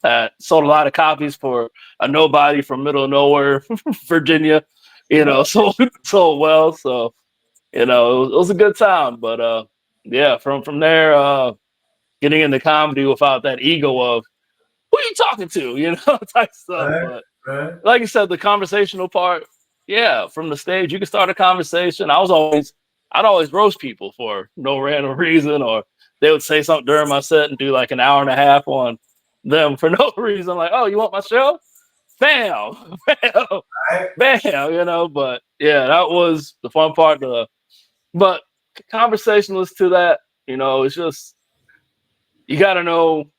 had sold a lot of copies for a nobody from middle of nowhere, Virginia. Sold well. So it was a good time. But yeah, from there, getting into comedy without that ego of who you talking to, type stuff. But like you said, the conversational part, yeah, from the stage, you can start a conversation. I'd always roast people for no random reason, or they would say something during my set and do like an hour and a half on them for no reason. Like, oh, you want my show? Bam, bam, bam, But yeah, that was the fun part. But conversationalist to that, it's just, you got to know.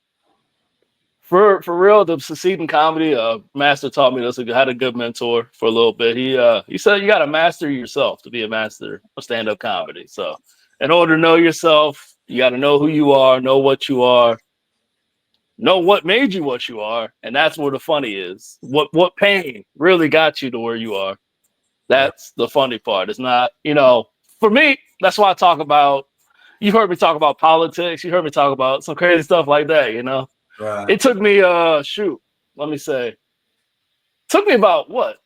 For real, to succeed in comedy, Master taught me this. I had a good mentor for a little bit. He said you got to master yourself to be a master of stand-up comedy. So, in order to know yourself, you got to know who you are, know what you are, know what made you what you are, and that's where the funny is. What pain really got you to where you are? That's the funny part. It's not, for me. That's why I talk about. You've heard me talk about politics. You heard me talk about some crazy stuff like that. Right. It took me let me say, took me about what?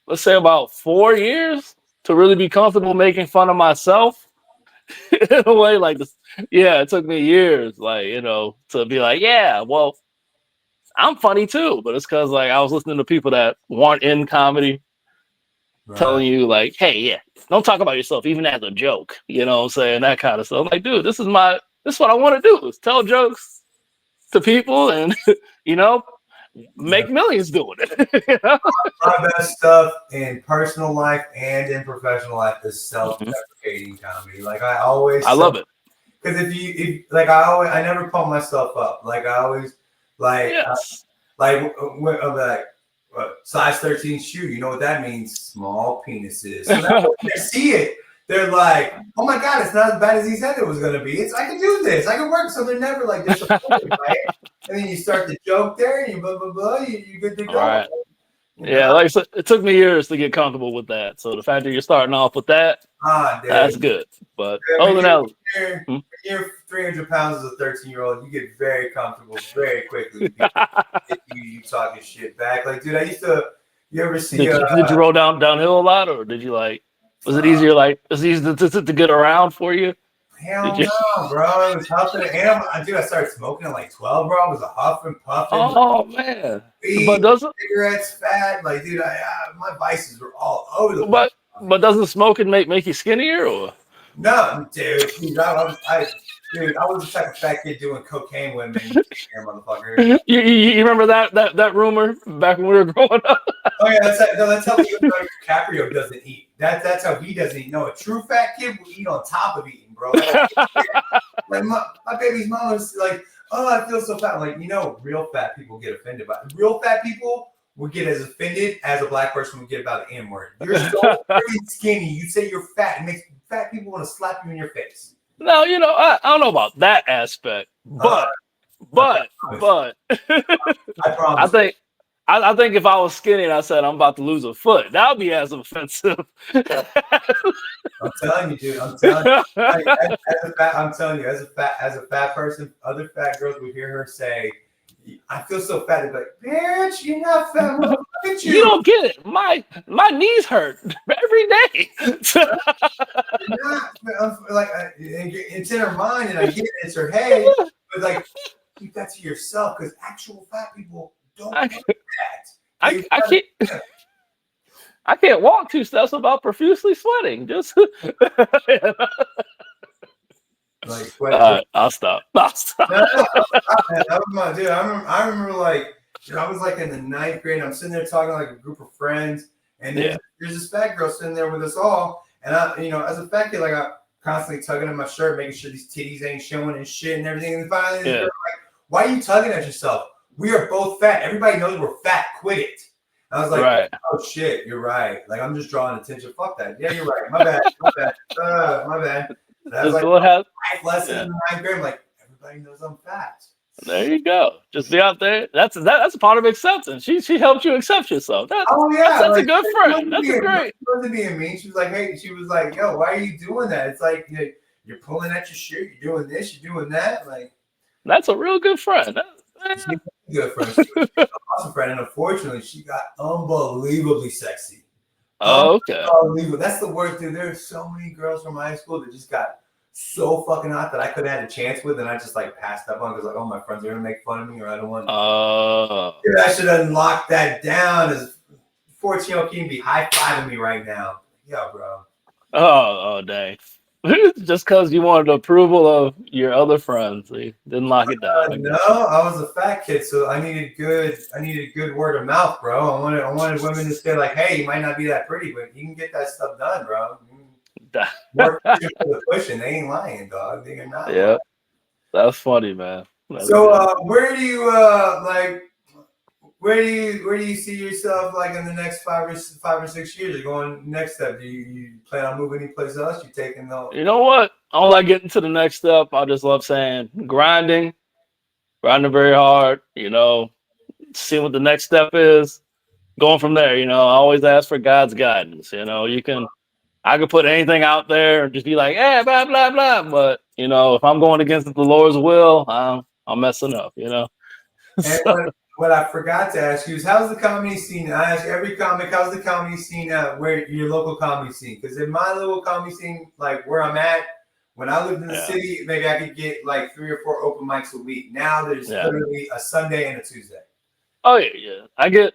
Let's say about 4 years to really be comfortable making fun of myself in a way like this. Yeah, it took me years, like, to be like, yeah, well, I'm funny too. But it's because like I was listening to people that weren't in comedy telling you like, hey, yeah, don't talk about yourself even as a joke. You know what I'm saying? That kind of stuff. I'm like, dude, this is what I want to do, is tell jokes to people and make millions doing it. My best stuff in personal life and in professional life is self-deprecating comedy. Like I love it. Because I never pump myself up. Like I always size 13 shoe. You know what that means? Small penises. So that when they see it, they're like, oh my God, it's not as bad as he said it was going to be. I can do this. I can work. So they're never like disappointed, right? And then you start the joke there, and you blah, blah, blah, you get to go. Right. Yeah, like I said, it took me years to get comfortable with that. So the fact that you're starting off with that, that's good. But other than that, you're 300 pounds as a 13-year-old, you get very comfortable very quickly. You talking shit back. Like, dude, I used to, you ever see... Did you roll downhill a lot, or did you was it easier, was it easy to get around for you? Hell no, bro. It was huffing. Dude, I started smoking at like 12, bro. I was a huffing, puffing. Oh, man. Weed, but doesn't cigarettes, fat. Like, dude, my vices were all over the place. But doesn't smoking make you skinnier, or? No, dude. I was the type of fat kid doing cocaine when motherfucker. You remember that rumor back when we were growing up? Oh yeah, that's how Leonardo DiCaprio doesn't eat. That's how he doesn't eat. No, a true fat kid will eat on top of eating, bro. Like my baby's mom was like, "Oh, I feel so fat." I'm like, real fat people get offended by it. Real fat people would get as offended as a black person would get about the N word. You're so pretty skinny. You say you're fat. It makes fat people want to slap you in your face. No, I don't know about that aspect, but I promise. I think if I was skinny and I said I'm about to lose a foot, that would be as offensive. I'm telling you, dude. I'm telling you, as a fat person, other fat girls would hear her say, "I feel so fat." They're like, "Bitch, you're not fat. Look at you." You don't get it. My knees hurt every day. It's in her mind, and I get it. It's her head, but like, keep that to yourself, because actual fat people don't do that. I can't walk 2 steps without profusely sweating. Just I'll stop. No, that was my dude. I remember like, I was like in the 9th grade. I'm sitting there talking to like a group of friends, and there's this fat girl sitting there with us all. And I, as a fat kid, like I'm constantly tugging at my shirt, making sure these titties ain't showing and shit and everything. And finally, this girl like, "Why are you tugging at yourself? We are both fat. Everybody knows we're fat. Quit it." I was like, "Oh shit, you're right. Like I'm just drawing attention. Fuck that. Yeah, you're right. My bad. My bad. My bad." That was like life lesson in the 9th grade. I'm like, everybody knows I'm fat. There you go. Just be out there. That's a part of acceptance. She helped you accept yourself. Oh yeah, That's like, a good friend. That's a great. She wasn't being mean. She was like, hey, she was like, yo, why are you doing that? It's like you're pulling at your shirt, you're doing this, you're doing that. Like, that's a real good friend. She's a good friend. She was an awesome friend, and unfortunately, she got unbelievably sexy. Oh, okay. Unbelievable. That's the worst, dude. There's so many girls from high school that just got so fucking hot that I could have had a chance with, and I just like passed up on because like, oh, my friends are gonna make fun of me, or I don't want. Dude, I should have locked that down. As 14-year-old can be high fiving me right now. Yeah, bro. Oh, dang. Just because you wanted the approval of your other friends, they didn't lock it down. No, I was a fat kid, so I needed good word of mouth, bro. I wanted women to say like, hey, you might not be that pretty, but you can get that stuff done, bro. More pushing for the pushing. They ain't lying, dog. They are not. Yeah, lying. That's funny, man. Where do you where do you see yourself like in the next 5 or 6 years? You're going next step. Do you plan on moving any place else? You taking the? You know what? I don't like getting to the next step. I just love saying grinding very hard. Seeing what the next step is, going from there. I always ask for God's guidance. I could put anything out there and just be like, blah blah blah. But if I'm going against the Lord's will, I'm messing up. And what I forgot to ask you is, how's the comedy scene? I ask every comic, how's the comedy scene at where your local comedy scene? Because in my little comedy scene, like where I'm at, when I lived in the city, maybe I could get like 3 or 4 open mics a week. Now there's literally a Sunday and a Tuesday. Oh yeah. I get,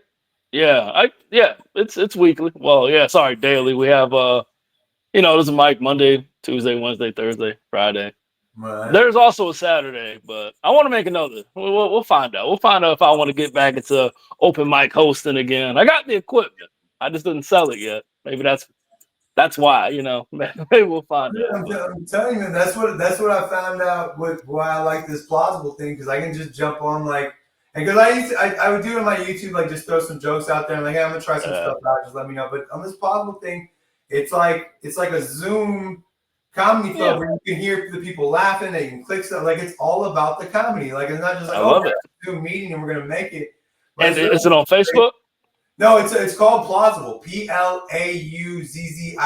it's weekly. Well, sorry, daily. We have there's a mic Monday, Tuesday, Wednesday, Thursday, Friday. Right. There's also a Saturday, but I want to make another. We'll find out. We'll find out if I want to get back into open mic hosting again. I got the equipment. I just didn't sell it yet. Maybe that's why. Maybe we'll find out. I'm telling you, that's what I found out with why I like this plausible thing, because I can just jump on like, and because I would do it on my YouTube, like just throw some jokes out there and like, hey, I'm gonna try some stuff out. Just let me know. But on this plausible thing, it's like a Zoom comedy club where you can hear the people laughing, they can click stuff. Like it's all about the comedy. Like it's not just like, we're gonna do a meeting and we're gonna make it. But and is it on Facebook? No, it's called Plausible. PLAUZZIBLE.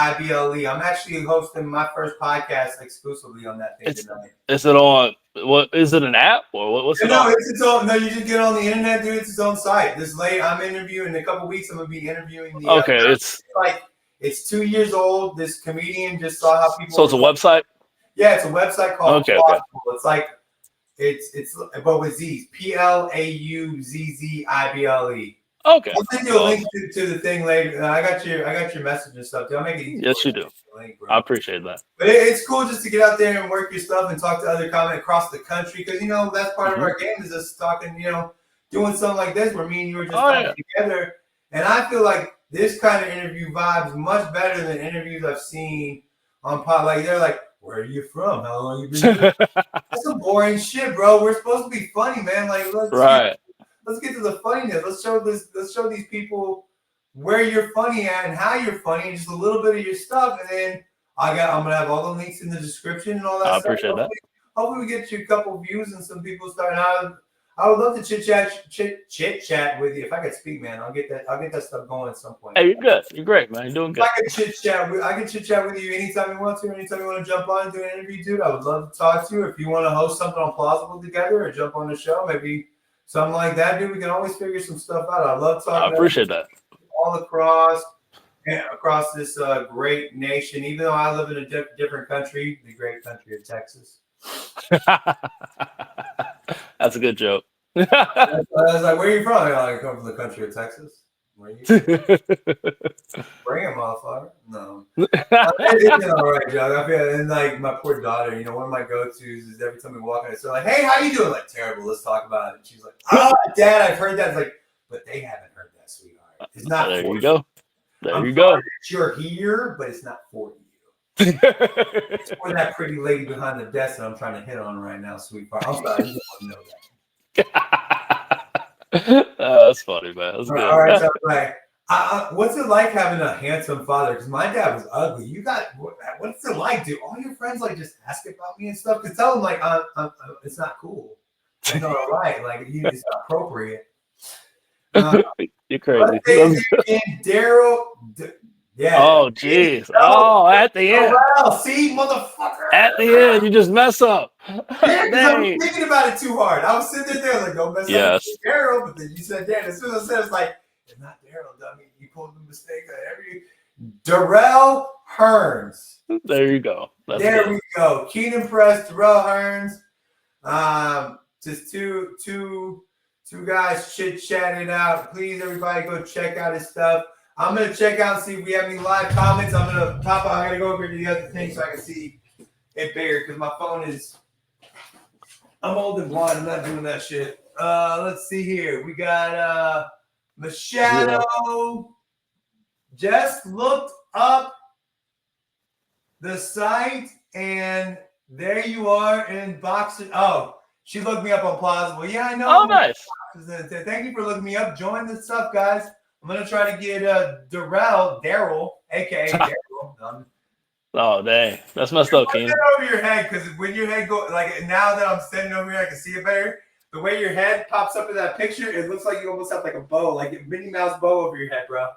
I'm actually hosting my first podcast exclusively on that thing tonight. Is it on? What is it? An app or what's it? No, it's its own. No, you just get on the internet, dude. It's its own site. This late, I'm interviewing. In a couple weeks, I'm gonna be interviewing the. Okay, it's like. It's 2 years old. This comedian just saw how people. So it's a website. Yeah, it's a website called Plausible. It's like it's but with Z's. PLAUZZIBLE. Okay. I'll send you a link to the thing later. I got your message and stuff. I'll make it easy. Yes, you do. Link, I appreciate that. But it's cool just to get out there and work your stuff and talk to other comics across the country, because that's part of our game is us talking. Doing something like this where me and you were just talking together, and I feel like this kind of interview vibe is much better than interviews I've seen on pod. Like they're like, "Where are you from? How long you been here?" That's some boring shit, bro. We're supposed to be funny, man. Like let's get to the funniness. Let's show these people where you're funny at and how you're funny, and just a little bit of your stuff. And then I'm gonna have all the links in the description and all that. I appreciate that. Hopefully we get you a couple views and some people starting out. I would love to chit chat with you. If I could speak, man, I'll get that stuff going at some point. Hey, you're good. You're great, man. You're doing good. I can chit chat with you anytime you want to. Anytime you want to jump on and do an interview, dude. I would love to talk to you. If you want to host something on Plausible together or jump on the show, maybe something like that, dude. We can always figure some stuff out. I love talking. I appreciate that. All across this great nation. Even though I live in a different country, the great country of Texas. That's a good joke. I was like, "Where are you from?" I come from the country of Texas. Where are you? Bring it, motherfucker. No, it's all right, Joe. I feel, and like my poor daughter, one of my go-tos is every time we walk in, it's like, "Hey, how you doing?" Like, terrible. Let's talk about it. And she's like, "Oh, Dad, I've heard that." It's like, but they haven't heard that, sweetheart. It's not. There for you go. There I'm you go. That you're here, but it's not for you. It's for that pretty lady behind the desk that I'm trying to hit on right now, sweetheart. I'm sorry, you don't know that. That's funny, man. That's good. All right, so what's it like having a handsome father? Because my dad was ugly. What's it like, dude? All your friends like just ask about me and stuff. Because tell them like, it's not cool. It's not right. Like it's not appropriate. You're crazy. Durrell. Yeah. Oh, jeez. Oh, at the end. Durrell, see, motherfucker. At the end, you just mess up. Yeah, because I was thinking about it too hard. I was sitting there like, don't mess up with Durrell, but then you said Dan. As soon as I said, it's like, it's not Durrell, dummy. You pulled the mistake on every Durrell Hearns. There you go. There we go. Keenan Press, Durrell Hearns. Just two guys chit-chatting out. Please, everybody, go check out his stuff. I'm going to check out and see if we have any live comments. I'm going to pop out. I'm going to go over to the other thing so I can see it bigger because my phone is... I'm old and blind. I'm not doing that shit. Let's see here. We got Machado. Just looked up the site, and there you are in boxing. Oh, she looked me up on Plausible. Yeah, I know. Oh, nice. Thank you for looking me up. Join this stuff, guys. I'm going to try to get Durrell, a.k.a. Darryl. Oh, dang. That's messed up, Keenan. Over your head, because when your head goes, like now that I'm standing over here, I can see it better. The way your head pops up in that picture, it looks like you almost have like a bow, like a Minnie Mouse bow over your head, bro.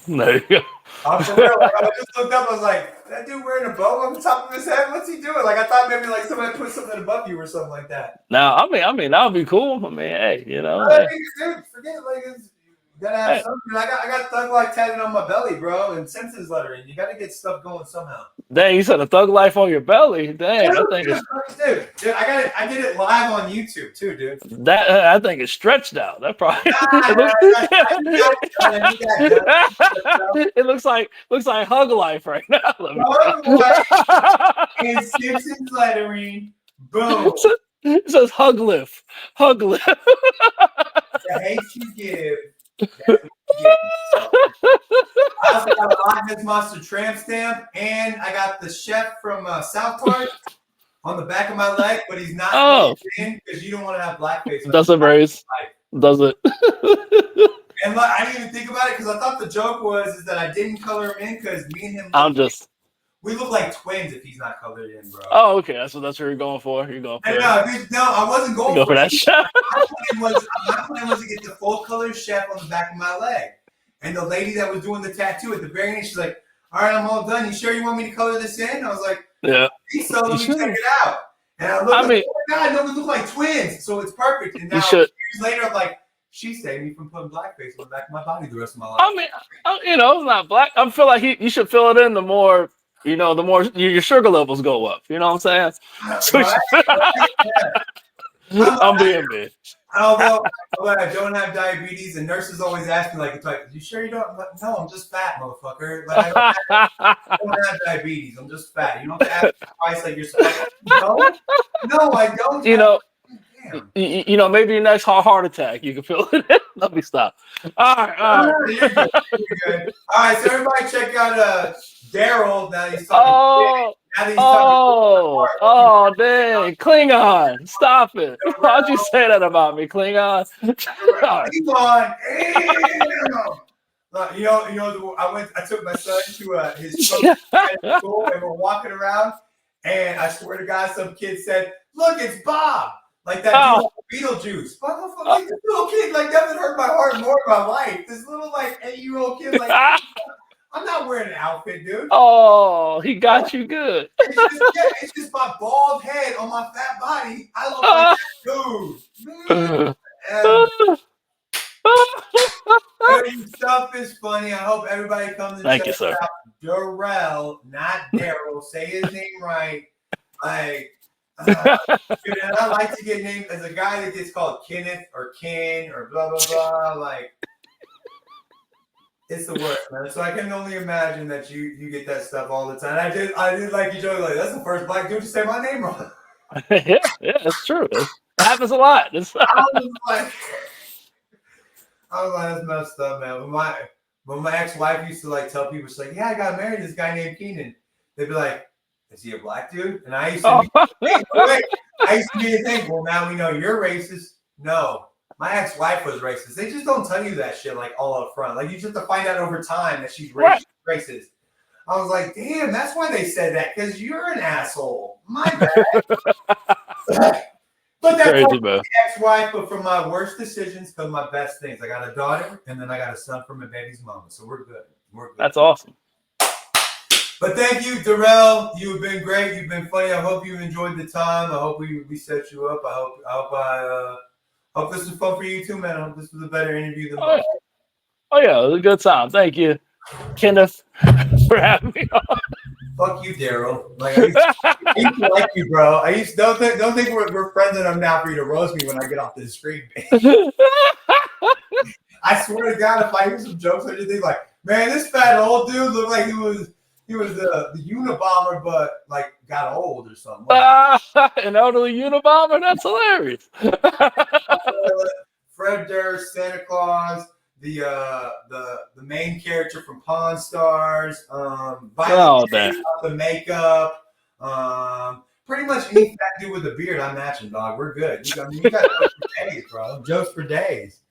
There you go. For real, like, I just looked up, I was like, that dude wearing a bow on the top of his head? What's he doing? Like, I thought maybe like somebody put something above you or something like that. Now, I mean, that would be cool. I mean, hey, you know. Dude, forget it. Like, you gotta have something. I got Thug Life tatted on my belly, bro, and Simpsons lettering. You gotta get stuff going somehow. Dang, you said a Thug Life on your belly. Dang, I think it's dude, I did it live on YouTube too, dude. That I think it's stretched out. That probably it looks like Hug Life right now. Hug Life and Simpsons lettering. Boom. It says Hug Lift. Hug Lift. The hate you give. I also got a Loch Ness Monster tramp stamp, and I got the chef from South Park on the back of my leg, but he's not in because you don't want to have blackface. Doesn't raise. Does it? And like, I didn't even think about it because I thought the joke was that I didn't color him in because me and him. We look like twins if he's not colored in, bro. Oh, okay. That's what you're going for. You're going for. No, I wasn't going for that. My plan was to get the full color chef on the back of my leg. And the lady that was doing the tattoo at the very end, she's like, "All right, I'm all done. You sure you want me to color this in?" I was like, "Yeah." So let me check it out. And I looked. Oh my God, no, we look like twins, so it's perfect. And now years later, I'm like, she saved me from putting blackface on the back of my body the rest of my life. I mean, it's not black. I feel like you should fill it in the more. You know, the more your sugar levels go up. You know what I'm saying? So I'm being big. Although I don't have diabetes, and nurses always ask me, like, "You sure you don't?" I'm like, "No, I'm just fat, motherfucker. Like, I don't have diabetes. I'm just fat. You don't have to ask twice like you're supposed to." No, I don't. You know, maybe your next heart attack, you can feel it. Let me stop. All right. You're good. All right, so everybody check out Darrell. Now he's talking. Dang, Klingon, stop it! Why'd you say that about me, Klingon? Klingon. I took my son to his school, and we're walking around, and I swear to God, some kid said, "Look, it's Bob." Like that Beetlejuice. Like, this little kid, like, doesn't hurt my heart more in my life. This little, like, 8-year-old kid, like, I'm not wearing an outfit, dude. Oh, he got you good. It's just my bald head on my fat body. I look like that dude. Your stuff is funny. I hope everybody comes and checks out Durrell, not Darrell. Say his name right. Like, dude, and I like to get named as a guy that gets called Kenneth or Ken or blah blah blah. Like, it's the worst, man. So I can only imagine that you get that stuff all the time. I did like you joke, like, that's the first black dude to say my name wrong. yeah, it's true. It happens a lot. I was like, that's messed up, man. When my ex-wife used to like tell people, she's like, "Yeah, I got married to this guy named Keenan." They'd be like, "Is he a black dude?" And I used to think, well, now we know you're racist. No, my ex-wife was racist. They just don't tell you that shit like all up front. Like, you just have to find out over time that she's racist. I was like, damn, that's why they said that, because you're an asshole. My bad. But that's crazy, like my ex-wife, but from my worst decisions come my best things. I got a daughter, and then I got a son from my baby's mama. So we're good. We're good. That's awesome. But thank you, Durrell. You've been great. You've been funny. I hope you enjoyed the time. I hope we set you up. I hope this was fun for you too, man. I hope this was a better interview than mine. Oh yeah, it was a good time. Thank you, Kenneth, for having me on. Fuck you, Daryl. Like I used to like you, bro. Don't think we're friends enough now for you to roast me when I get off this screen. I swear to God, if I hear some jokes or anything, like, man, this fat old dude looked like he was the Unabomber, but like got old or something. An elderly Unabomber? That's hilarious. Fred Durst, Santa Claus, the main character from Pawn Stars, the makeup, pretty much any fat dude with a beard, I'm matching, dog. We're good. You got jokes for days, bro. Jokes for days.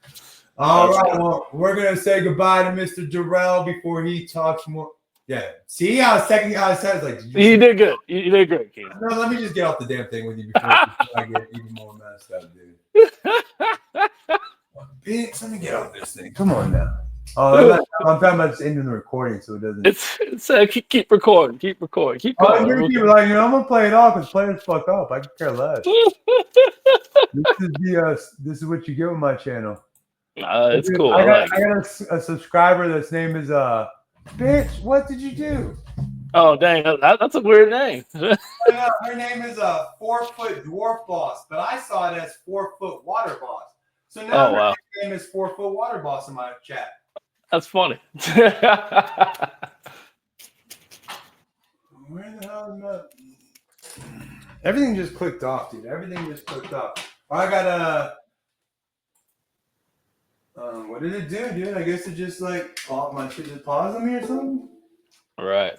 All right, well, we're gonna say goodbye to Mr. Durrell before he talks more. Yeah. See, I was checking how it says. Like, you did good. You did great, Keith. No, let me just get off the damn thing with you before I get even more messed up, dude. Bitch, let me get off this thing. Come on now. Oh, I'm talking about just ending the recording so it doesn't. It's keep recording. Keep recording. Keep going. I'm gonna play it off because players fuck up. I can care less. This is what you get with my channel. It's cool. I got a subscriber that's name is bitch. What did you do? Oh dang, that's a weird name. Her name is a 4-foot dwarf boss, but I saw it as 4-foot water boss. So now her name is 4-foot water boss in my chat. That's funny. Where the hell is that? Everything just clicked off, dude. Everything just clicked off. I got what did it do, dude? I guess it just like my shit just paused on me or something. Right.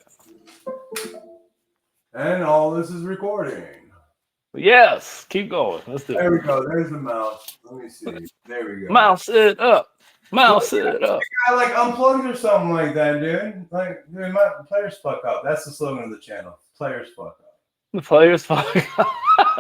And all this is recording. Yes. Keep going. Let's do it. There we go. There's the mouse. Let me see. There we go. Mouse it up. Mouse it up. I like unplugged or something like that, dude. Like, dude, my players fuck up. That's the slogan of the channel. Players fuck up. The players fuck up.